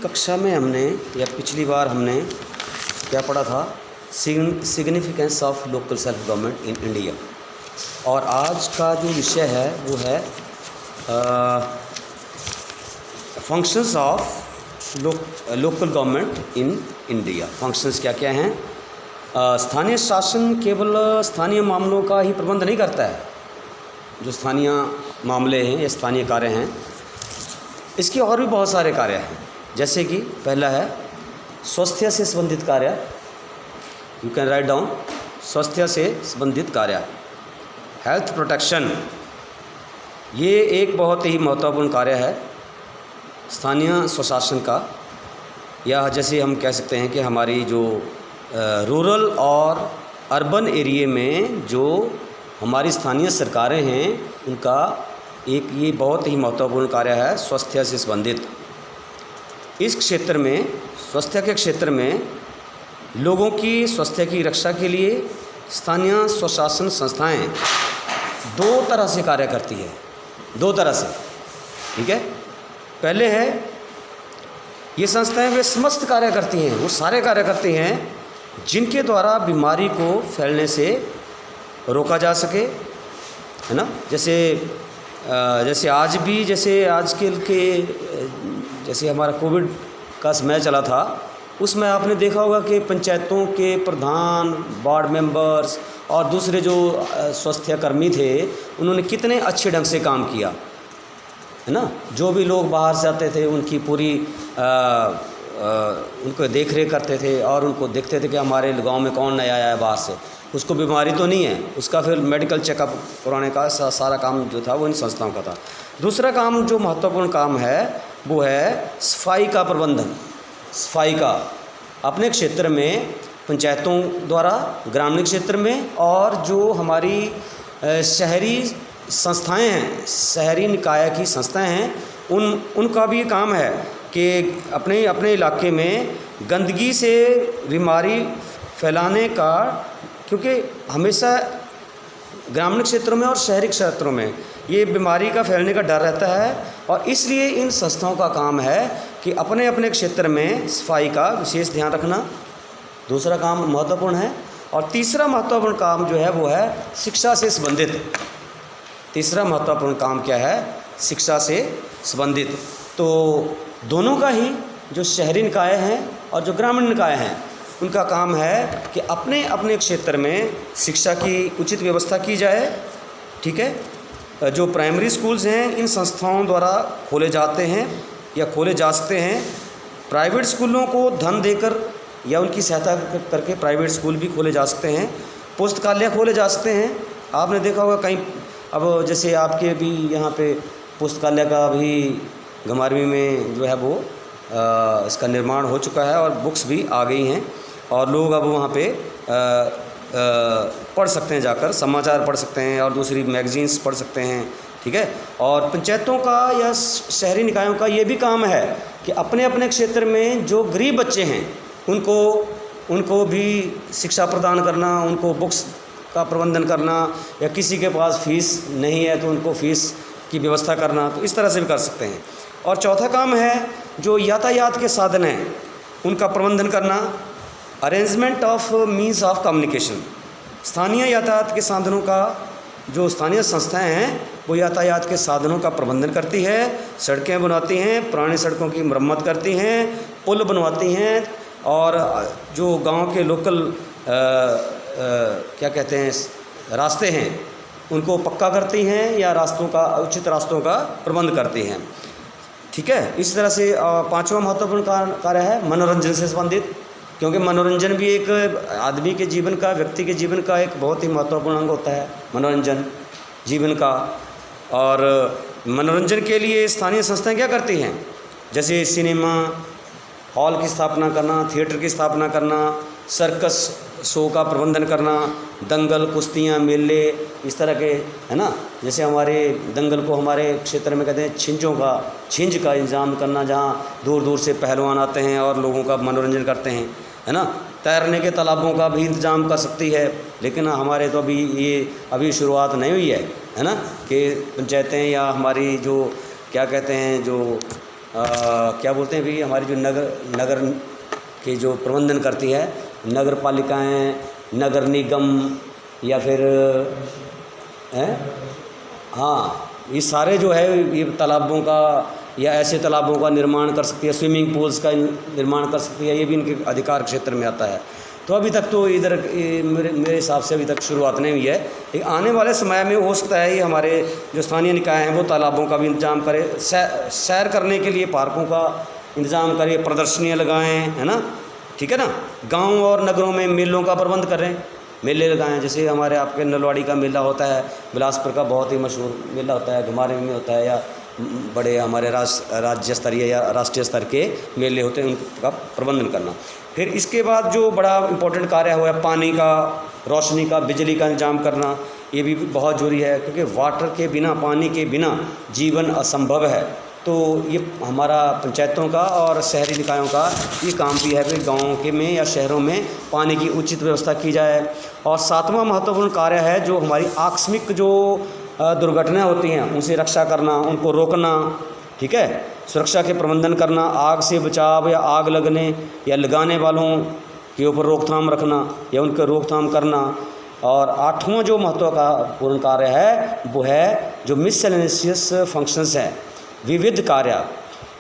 कक्षा में हमने या पिछली बार हमने क्या पढ़ा था, significance of local self government in India. और आज का जो विषय है वो है functions of local government in India. Functions क्या क्या हैं? स्थानीय शासन केवल स्थानीय मामलों का ही प्रबंध नहीं करता है। जो स्थानीय मामले हैं या स्थानीय कार्य हैं, इसके और भी बहुत सारे कार्य हैं। जैसे कि पहला है स्वास्थ्य से संबंधित कार्य। यू कैन राइट डाउन स्वास्थ्य से संबंधित कार्य, हेल्थ प्रोटेक्शन। ये एक बहुत ही महत्वपूर्ण कार्य है स्थानीय स्वशासन का, या जैसे हम कह सकते हैं कि हमारी जो रूरल और अर्बन एरिया में जो हमारी स्थानीय सरकारें हैं, उनका एक ये बहुत ही महत्वपूर्ण कार्य है स्वास्थ्य से संबंधित। इस क्षेत्र में, स्वास्थ्य के क्षेत्र में लोगों की स्वास्थ्य की रक्षा के लिए स्थानीय स्वशासन संस्थाएं दो तरह से कार्य करती है, दो तरह से, ठीक है। पहले है ये संस्थाएं वे समस्त कार्य करती हैं, वो सारे कार्य करती हैं जिनके द्वारा बीमारी को फैलने से रोका जा सके, है ना। जैसे आज भी, जैसे आजकल के जैसे हमारा कोविड का समय चला था, उसमें आपने देखा होगा कि पंचायतों के प्रधान, वार्ड मेंबर्स और दूसरे जो स्वास्थ्य कर्मी थे, उन्होंने कितने अच्छे ढंग से काम किया, है ना। जो भी लोग बाहर से आते थे उनकी पूरी उनको देख रेख करते थे और उनको देखते थे कि हमारे गांव में कौन नया आया है बाहर से, उसको बीमारी तो नहीं है, उसका फिर मेडिकल चेकअप कराने का सारा काम जो था वो इन संस्थाओं का था। दूसरा काम जो महत्वपूर्ण काम है वो है सफाई का प्रबंधन। सफाई का अपने क्षेत्र में पंचायतों द्वारा, ग्रामीण क्षेत्र में, और जो हमारी शहरी संस्थाएं हैं, शहरी निकाय की संस्थाएं हैं, उनका भी काम है कि अपने अपने इलाके में गंदगी से बीमारी फैलाने का, क्योंकि हमेशा ग्रामीण क्षेत्रों में और शहरी क्षेत्रों में ये बीमारी का फैलने का डर रहता है, और इसलिए इन संस्थाओं का काम है कि अपने अपने क्षेत्र में सफाई का विशेष ध्यान रखना। दूसरा काम महत्वपूर्ण है। और तीसरा महत्वपूर्ण काम जो है वो है शिक्षा से संबंधित। तीसरा महत्वपूर्ण काम क्या है? शिक्षा से संबंधित। तो दोनों का ही, जो शहरी निकाय हैं और जो ग्रामीण निकाय हैं, उनका काम है कि अपने अपने क्षेत्र में शिक्षा की उचित व्यवस्था की जाए, ठीक है। जो प्राइमरी स्कूल्स हैं इन संस्थाओं द्वारा खोले जाते हैं या खोले जा सकते हैं। प्राइवेट स्कूलों को धन देकर या उनकी सहायता करके प्राइवेट स्कूल भी खोले जा सकते हैं। पुस्तकालय खोले जा सकते हैं। आपने देखा होगा कहीं, अब जैसे आपके भी यहाँ पे पुस्तकालय का भी घमारवी में जो है वो इसका निर्माण हो चुका है और बुक्स भी आ गई हैं, और लोग अब वहाँ पे पढ़ सकते हैं, जाकर समाचार पढ़ सकते हैं और दूसरी मैगजीन्स पढ़ सकते हैं, ठीक है। और पंचायतों का या शहरी निकायों का ये भी काम है कि अपने अपने क्षेत्र में जो गरीब बच्चे हैं उनको भी शिक्षा प्रदान करना, उनको बुक्स का प्रबंधन करना, या किसी के पास फीस नहीं है तो उनको फीस की व्यवस्था करना, तो इस तरह से भी कर सकते हैं। और चौथा काम है जो यातायात के साधन हैं उनका प्रबंधन करना, arrangement of means of communication. स्थानीय यातायात के साधनों का, जो स्थानीय संस्थाएं हैं वो यातायात के साधनों का प्रबंधन करती है, सड़कें बनवाती हैं, पुरानी सड़कों की मरम्मत करती हैं, पुल बनवाती हैं, और जो गांव के लोकल क्या कहते हैं रास्ते हैं उनको पक्का करती हैं, या रास्तों का, उचित रास्तों का प्रबंध करती हैं, ठीक है। इस तरह से पांचवा महत्वपूर्ण कार्य है मनोरंजन से संबंधित, क्योंकि मनोरंजन भी एक आदमी के जीवन का, व्यक्ति के जीवन का एक बहुत ही महत्वपूर्ण अंग होता है, मनोरंजन जीवन का। और मनोरंजन के लिए स्थानीय संस्थाएं क्या करती हैं? जैसे सिनेमा हॉल की स्थापना करना, थिएटर की स्थापना करना, सर्कस शो का प्रबंधन करना, दंगल, कुश्तियाँ, मेले, इस तरह के, है ना। जैसे हमारे दंगल को हमारे क्षेत्र में कहते हैं छिंज का इंतजाम करना, जहाँ दूर दूर से पहलवान आते हैं और लोगों का मनोरंजन करते हैं, है ना। तैरने के तालाबों का भी इंतजाम कर सकती है, लेकिन हमारे तो अभी शुरुआत नहीं हुई है ना, कि पंचायतें या हमारी जो क्या कहते हैं जो क्या बोलते हैं भी, हमारी जो नगर के जो प्रबंधन करती है, नगर पालिकाएँ, नगर निगम या फिर हाँ, ये सारे जो है ये तालाबों का या ऐसे तालाबों का निर्माण कर सकती है, स्विमिंग पूल्स का निर्माण कर सकती है, ये भी इनके अधिकार क्षेत्र में आता है। तो अभी तक तो इधर मेरे हिसाब से अभी तक शुरुआत नहीं हुई है। एक आने वाले समय में हो सकता है ये हमारे जो स्थानीय निकाय हैं वो तालाबों का भी इंतजाम करें, सैर करने के लिए पार्कों का इंतज़ाम करें, प्रदर्शनियाँ लगाएँ, है ना, ठीक है ना। गाँव और नगरों में मेलों का प्रबंध करें, मेले लगाएं, जैसे हमारे आपके नलवाड़ी का मेला होता है, बिलासपुर का बहुत ही मशहूर मेला होता है, घुमारे में होता है, या बड़े हमारे राज्य स्तरीय या राष्ट्रीय स्तर के मेले होते हैं, उनका प्रबंधन करना। फिर इसके बाद जो बड़ा इम्पोर्टेंट कार्य हुआ है पानी का, रोशनी का, बिजली का इंतजाम करना, ये भी बहुत ज़रूरी है, क्योंकि वाटर के बिना, पानी के बिना जीवन असंभव है। तो ये हमारा पंचायतों का और शहरी निकायों का ये काम भी है कि गाँव के में या शहरों में पानी की उचित व्यवस्था की जाए। और सातवां महत्वपूर्ण कार्य है जो हमारी आकस्मिक जो दुर्घटनाएं होती हैं उनसे रक्षा करना, उनको रोकना, ठीक है, सुरक्षा के प्रबंधन करना, आग से बचाव या आग लगने या लगाने वालों के ऊपर रोकथाम रखना या उनके रोकथाम करना। और आठवां जो महत्वपूर्ण कार्य है वो है जो मिससेलेनियस फंक्शंस हैं, विविध कार्य।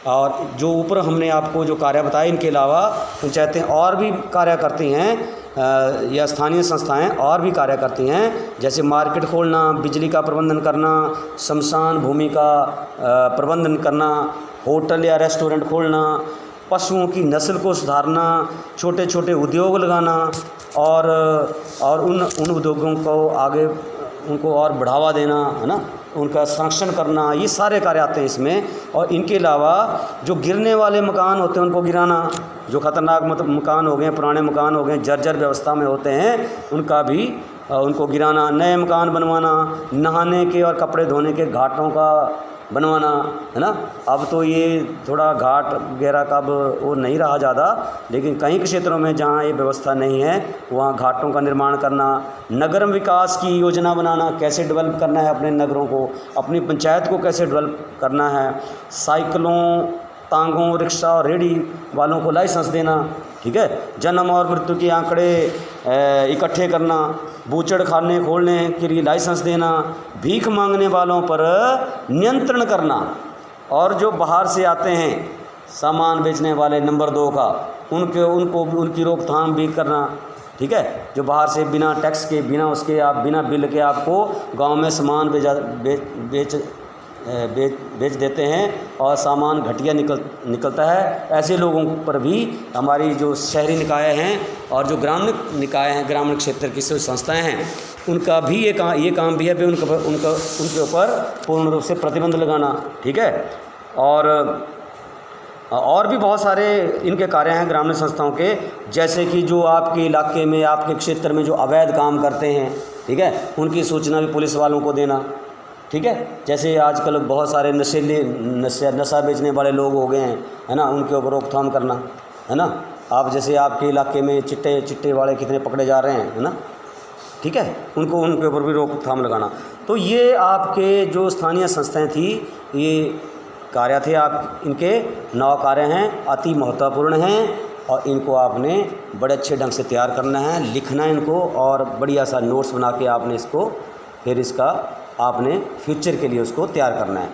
और जो ऊपर हमने आपको जो कार्य बताए, इनके अलावा पंचायतें और भी कार्य करती हैं या स्थानीय संस्थाएं और भी कार्य करती हैं, जैसे मार्केट खोलना, बिजली का प्रबंधन करना, शमशान भूमि का प्रबंधन करना, होटल या रेस्टोरेंट खोलना, पशुओं की नस्ल को सुधारना, छोटे छोटे उद्योग लगाना और उन उद्योगों को आगे उनको और बढ़ावा देना, है ना, उनका संरक्षण करना, ये सारे कार्य आते हैं इसमें। और इनके अलावा जो गिरने वाले मकान होते हैं उनको गिराना, जो ख़तरनाक मकान हो गए, पुराने मकान हो गए, जर्जर व्यवस्था में होते हैं, उनका भी उनको गिराना, नए मकान बनवाना, नहाने के और कपड़े धोने के घाटों का बनवाना, है ना। अब तो ये थोड़ा घाट वगैरह का वो नहीं रहा ज़्यादा, लेकिन कई क्षेत्रों में जहाँ ये व्यवस्था नहीं है वहाँ घाटों का निर्माण करना, नगर विकास की योजना बनाना, कैसे डेवलप करना है अपने नगरों को, अपनी पंचायत को कैसे डेवलप करना है, साइकिलों, तांगों, रिक्शा और रेडी वालों को लाइसेंस देना, ठीक है, जन्म और मृत्यु के आंकड़े इकट्ठे करना, बूचड़ खाने खोलने के लिए लाइसेंस देना, भीख मांगने वालों पर नियंत्रण करना, और जो बाहर से आते हैं सामान बेचने वाले नंबर 2 का, उनको भी उनकी रोकथाम भी करना, ठीक है, जो बाहर से बिना टैक्स के, बिना उसके, आप बिना बिल के आपको गांव में सामान बेच देते हैं और सामान घटिया निकलता है, ऐसे लोगों पर भी हमारी जो शहरी निकाय हैं और जो ग्रामीण निकाय हैं, ग्रामीण क्षेत्र की संस्थाएं हैं, उनका भी ये काम भी है कि उनके ऊपर पूर्ण रूप से प्रतिबंध लगाना, ठीक है। और भी बहुत सारे इनके कार्य हैं ग्रामीण संस्थाओं के, जैसे कि जो आपके इलाके में, आपके क्षेत्र में जो अवैध काम करते हैं, ठीक है, उनकी सूचना भी पुलिस वालों को देना, ठीक है। जैसे आजकल बहुत सारे नशा बेचने वाले लोग हो गए हैं, है ना, उनके ऊपर रोकथाम करना, है ना। आप जैसे आपके इलाके में चिट्टे वाले कितने पकड़े जा रहे हैं, है ना, ठीक है, उनके ऊपर भी रोकथाम लगाना। तो ये आपके जो स्थानीय संस्थाएं थी, ये कार्य थे, आप इनके 9 कार्य हैं, अति महत्वपूर्ण हैं, और इनको आपने बड़े अच्छे ढंग से तैयार करना है, लिखना है इनको, और बढ़िया सा नोट्स बना के आपने इसको फिर इसका आपने फ्यूचर के लिए उसको तैयार करना है।